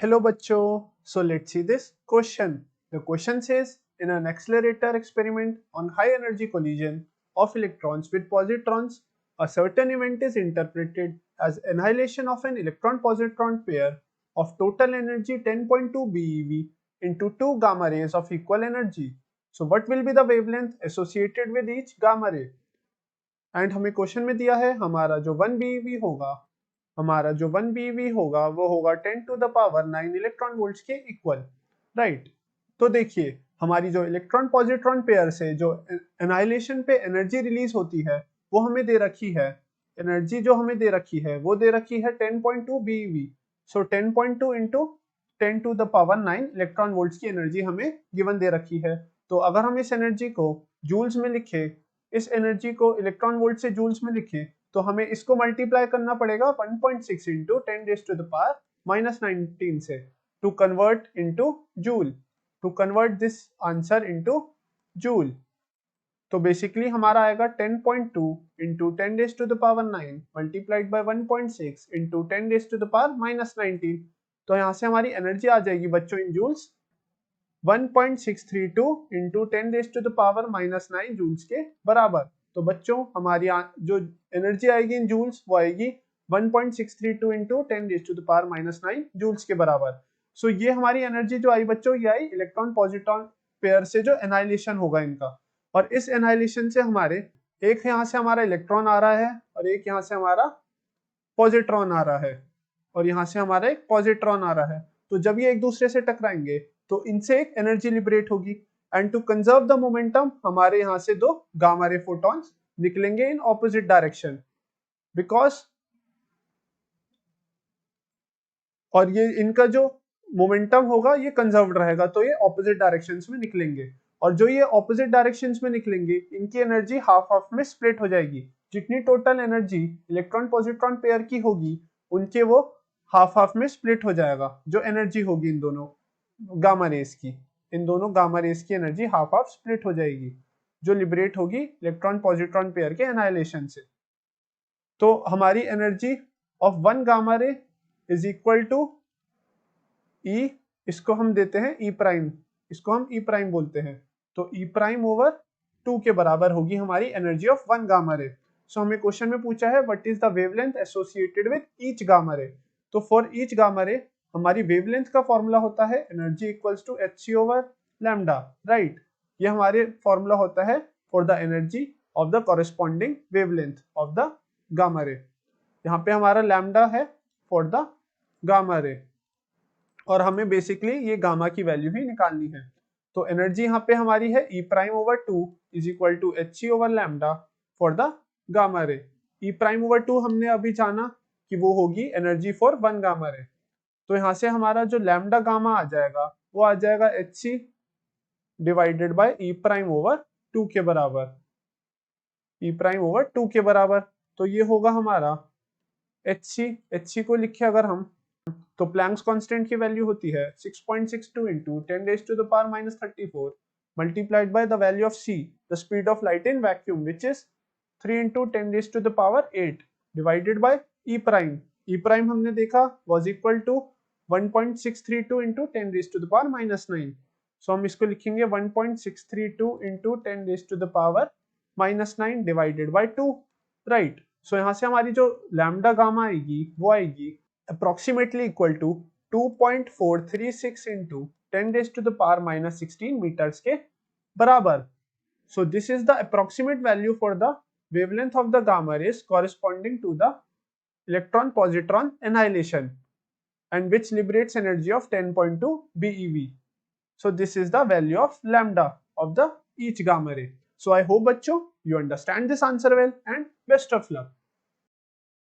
Hello bachcho. So let's see this question. The question says, in an accelerator experiment on high energy collision of electrons with positrons, a certain event is interpreted as annihilation of an electron-positron pair of total energy 10.2 BeV into two gamma rays of equal energy. So what will be the wavelength associated with each gamma ray? And हमें question में दिया है हमारा जो 1 BeV होगा, वो होगा 10 to the power 9 electron volts के इक्वल, राइट। तो देखिए हमारी जो इलेक्ट्रॉन पॉजिट्रॉन पेयर से जो एनाइलेशन पे एनर्जी रिलीज होती है वो हमें दे रखी है, एनर्जी जो हमें दे रखी है वो दे रखी है 10.2 BeV। So 10.2 into 10 to the power 9 electron volts की एनर्जी हमें गिवन दे रखी है। तो अगर हम इस एनर्जी को जूल्स में लिखे, इस एनर्जी को इलेक्ट्रॉन वोल्ट से जूल्स में लिखे, तो हमें इसको मल्टीप्लाई करना पड़ेगा 1.6 into 10 raise to the power -19 से to convert into joule, to convert this answer into joule. तो बेसिकली हमारा आएगा 10.2 into 10 raise to the power 9 multiplied by 1.6 into 10 raise to the power -19। तो यहाँ से हमारी एनर्जी आ जाएगी बच्चों in joules 1.632 into 10 raise to the power -9 joules के बराबर। तो बच्चों हमारी जो एनर्जी आएगी इन जूल्स वो आएगी 1.632 into 10 raise to the power -9 joules के बराबर। सो ये हमारी एनर्जी जो आई बच्चों ये आई इलेक्ट्रॉन पॉजिट्रॉन पेयर से जो एनाइलेशन होगा इनका, और इस एनाइलेशन से हमारे एक यहाँ से हमारा इलेक्ट्रॉन आ रहा है और एक यहाँ से हमारा पॉजिट्रॉन आ रहा है और यहाँ से हमारा एक पॉजिट्रॉन आ रहा है। तो जब ये एक दूसरे से टकराएंगे तो इनसे एक एनर्जी लिबरेट होगी, and to conserve the momentum हमारे यहाँ से दो गामा रे फोटॉन्स निकलेंगे इन ऑपोजिट डायरेक्शन, बिकॉज और ये इनका जो मोमेंटम होगा ये कंजर्व्ड रहेगा, तो ये ऑपोजिट डायरेक्शंस में निकलेंगे, और जो ये ऑपोजिट डायरेक्शंस में निकलेंगे इनकी एनर्जी हाफ हाफ में स्प्लिट हो जाएगी। जितनी total energy electron positron pair की होगी उनके वो हाफ हाफ में स्प्लिट हो जाएगा, जो एनर्जी होगी इन दोनों गामा रेस की, इन दोनों गामा रेस की एनर्जी हाफ हाफ स्प्लिट हो जाएगी जो लिबरेट होगी इलेक्ट्रॉन पॉजिट्रॉन पेयर के एनाइलेशन से। तो हमारी energy of one gamma ray is equal to E, इसको हम देते हैं ई प्राइम, इसको हम ई प्राइम बोलते हैं, तो ई प्राइम ओवर 2 के बराबर होगी हमारी एनर्जी ऑफ वन गामा रे। सो हमें क्वेश्चन में पूछा है what is the wavelength associated with each gamma ray. तो फॉर ईच गामा रे हमारी वेवलेंथ का फॉर्मूला होता है energy equals to hc over lambda, right. ये हमारे फॉर्मूला होता है for the energy of the corresponding wavelength of the gamma ray. यहाँ पे हमारा लैम्डा है फॉर द गामा रे, और हमें बेसिकली ये गामा की वैल्यू ही निकालनी है। तो एनर्जी यहाँ पे हमारी है E prime over 2 is equal to hc over lambda for the gamma ray. E prime over 2 हमने अभी जाना कि वो होगी एनर्जी फॉर वन गामा रे, तो यहाँ से हमारा जो लैम्डा गामा आ जाएगा वो आ जाएगा hc divided by E prime over 2 के बराबर, ई प्राइम ओवर 2 के बराबर। तो ये होगा हमारा hc को लिखे अगर हम, तो प्लैंक्स कांस्टेंट की वैल्यू होती है 6.62 into 10 raise to the power -34 multiplied by the value of c, the speed of light in vacuum which is 3 into 10 raise to the power 8 divided by E prime. E prime हमने देखा was equal to 1.632 into 10 raise to the power -9। So हम इसको लिखेंगे 1.632 into 10 raise to the power -9 divided by 2, right. So यहाँ से हमारी जो lambda gamma आएगी वो आएगी approximately equal to 2.436 into 10 raised to the power -16 meters के बराबर। So this is the approximate value for the wavelength of the gamma rays corresponding to the electron positron annihilation and which liberates energy of 10.2 BeV. So this is the value of lambda of the each gamma ray. So I hope bachcho you understand this answer well, and best of luck.